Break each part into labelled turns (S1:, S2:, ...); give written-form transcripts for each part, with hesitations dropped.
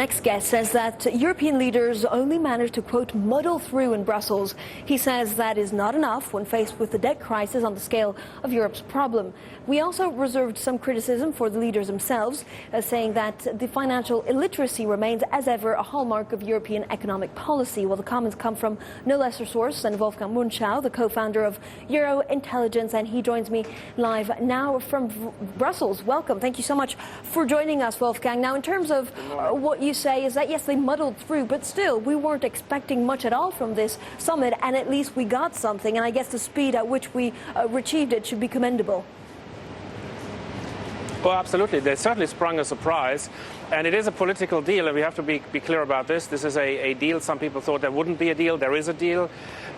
S1: next guest says that European leaders only managed to, quote, muddle through in Brussels. He says that is not enough when faced with the debt crisis on the scale of Europe's problem. We also reserved some criticism for the leaders themselves, saying that the financial illiteracy remains, as ever, a hallmark of European economic policy. Well, the comments come from no less a source than Wolfgang Munchau, the co-founder of Euro Intelligence, and he joins me live now from Brussels. Welcome. Thank you so much for joining us, Wolfgang. Now, in terms of what you say is that, yes, they muddled through, but still, we weren't expecting much at all from this summit, and at least we got something. And I guess the speed at which we achieved it should be commendable.
S2: Well, absolutely. They certainly sprung a surprise. And it is a political deal, and we have to be clear about this. This is a deal. Some people thought there wouldn't be a deal. There is a deal.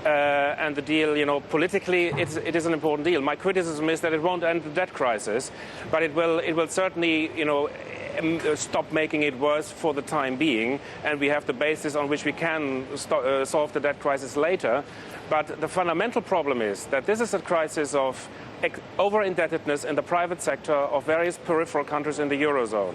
S2: And the deal, politically, it is an important deal. My criticism is that it won't end the debt crisis, but it will certainly, stop making it worse for the time being, and we have the basis on which we can solve the debt crisis later. But the fundamental problem is that this is a crisis of over-indebtedness in the private sector of various peripheral countries in the Eurozone.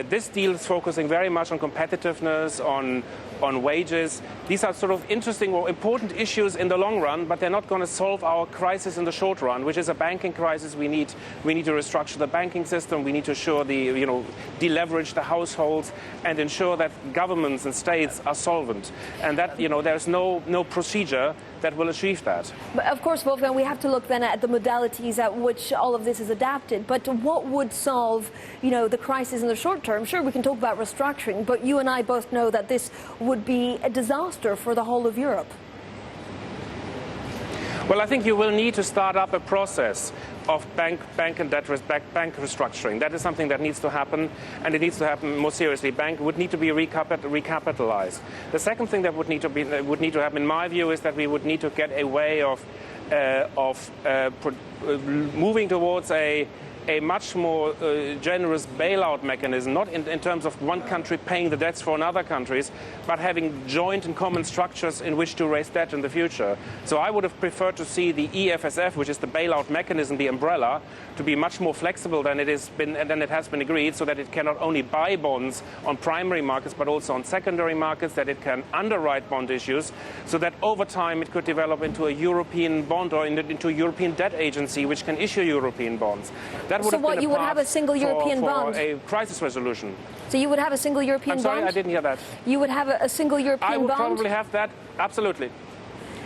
S2: This deal is focusing very much on competitiveness, on wages. These are sort of interesting or important issues in the long run, but they're not going to solve our crisis in the short run, which is a banking crisis. We need to restructure the banking system. We need to ensure deleverage the households and ensure that governments and states are solvent. And that, there's no procedure that will achieve that.
S1: But of course, Wolfgang, we have to look then at the modalities at which all of this is adapted. But what would solve, the crisis in the short term? Sure, we can talk about restructuring, but you and I both know that this would be a disaster for the whole of Europe.
S2: Well, I think you will need to start up a process of bank restructuring. That is something that needs to happen, and it needs to happen more seriously. Bank would need to be recapitalized. The second thing that would need to happen, in my view, is that we would need to get a way of moving towards a much more generous bailout mechanism, not in terms of one country paying the debts for another countries, but having joint and common structures in which to raise debt in the future. So I would have preferred to see the EFSF, which is the bailout mechanism, the umbrella, to be much more flexible than it has been agreed, so that it can not only buy bonds on primary markets, but also on secondary markets, that it can underwrite bond issues, so that over time it could develop into a European bond or into a European debt agency, which can issue European bonds. That would
S1: so what, you would have a single European bond?
S2: A crisis resolution.
S1: So you would have a single European bond?
S2: I'm sorry, I didn't hear that.
S1: You would have a single European bond?
S2: I would probably have that, absolutely.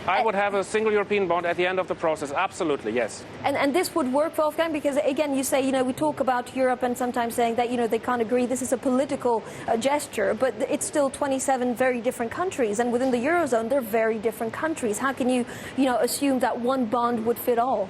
S2: I would have a single European bond at the end of the process, absolutely, yes.
S1: And this would work, Wolfgang, because again, you say, we talk about Europe and sometimes saying that, they can't agree. This is a political gesture, but it's still 27 very different countries. And within the Eurozone, they're very different countries. How can you, assume that one bond would fit all?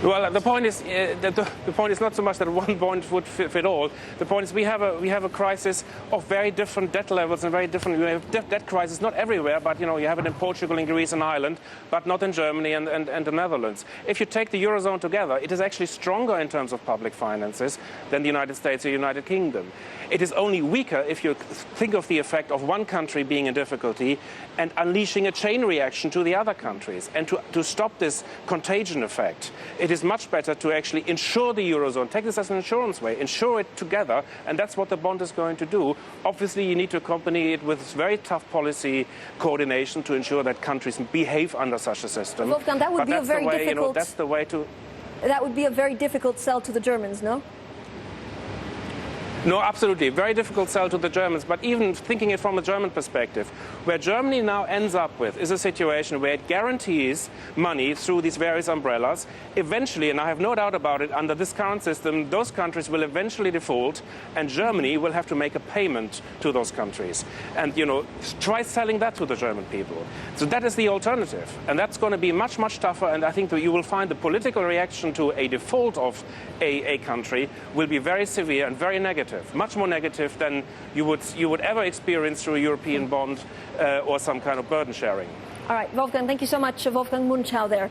S2: Well, the point is the point is not so much that one bond would fit all. The point is we have a crisis of very different debt levels and very different. You have debt crisis not everywhere, but you have it in Portugal, in Greece, and Ireland, but not in Germany and the Netherlands. If you take the Eurozone together, it is actually stronger in terms of public finances than the United States or United Kingdom. It is only weaker if you think of the effect of one country being in difficulty and unleashing a chain reaction to the other countries. And to stop this contagion effect, it is much better to actually insure the Eurozone, take this as an insurance way, insure it together, and that's what the bond is going to do. Obviously, you need to accompany it with very tough policy coordination to ensure that countries behave under such a system.
S1: Wolfgang, that would be a very difficult...
S2: that's the way to...
S1: That would be a very difficult sell to the Germans, no?
S2: No, absolutely. Very difficult sell to the Germans. But even thinking it from a German perspective, where Germany now ends up with is a situation where it guarantees money through these various umbrellas. Eventually, and I have no doubt about it, under this current system, those countries will eventually default, and Germany will have to make a payment to those countries. And, try selling that to the German people. So that is the alternative. And that's going to be much, much tougher. And I think that you will find the political reaction to a default of a country will be very severe and very negative. Much more negative than you would ever experience through a European bond or some kind of burden sharing.
S1: All right, Wolfgang, thank you so much. Wolfgang Munchau there.